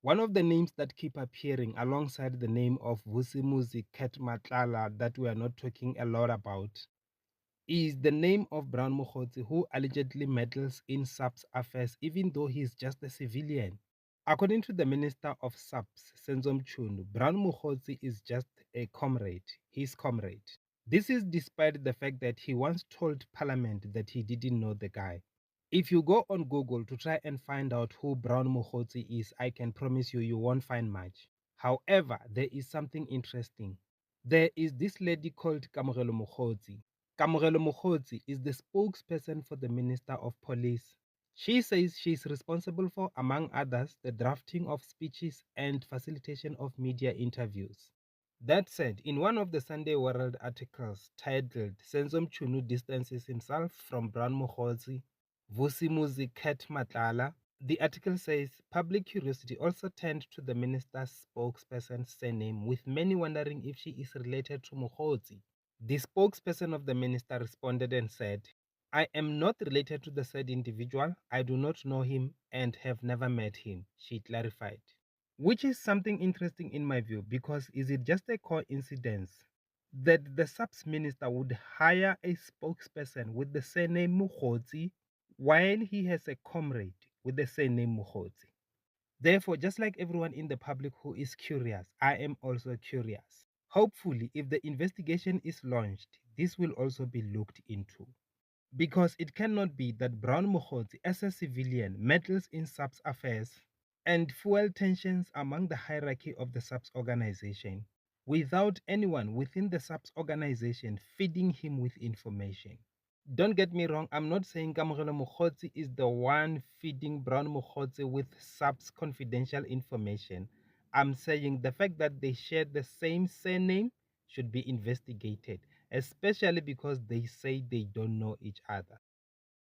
One of the names that keep appearing alongside the name of Vusimuzi Ketmatlala that we are not talking a lot about is the name of Brown Mokgotsi, who allegedly meddles in SAPS affairs even though he's just a civilian. According to the Minister of SAPS, Senzo Mchunu, Brown Mokgotsi is just a comrade, his comrade. This is despite the fact that he once told Parliament that he didn't know the guy. If you go on Google to try and find out who Brown Mokgotsi is, I can promise you, you won't find much. However, there is something interesting. There is this lady called Kamogelo Mokgotsi. Kamogelo Mokgotsi is the spokesperson for the Minister of Police. She says she is responsible for, among others, the drafting of speeches and facilitation of media interviews. That said, in one of the Sunday World articles titled Senzo Mchunu distances himself from Brown Mokgotsi, Vusimuzi Ketmatlala, the article says public curiosity also turned to the minister's spokesperson's surname, with many wondering if she is related to Mokgotsi. The spokesperson of the minister responded and said, I am not related to the said individual. I do not know him and have never met him, she clarified. Which is something interesting in my view, because is it just a coincidence that the SAPS minister would hire a spokesperson with the surname Mokgotsi while he has a comrade with the surname Mokgotsi? Therefore, just like everyone in the public who is curious, I am also curious. Hopefully, if the investigation is launched, this will also be looked into. Because it cannot be that Brown Mokgotsi, as a civilian, meddles in SAPS affairs and fuel tensions among the hierarchy of the SAPS organization without anyone within the SAPS organization feeding him with information. Don't get me wrong, I'm not saying Kamogelo Mokgotsi is the one feeding Brown Mokgotsi with SAPS confidential information. I'm saying the fact that they share the same surname should be investigated, especially because they say they don't know each other.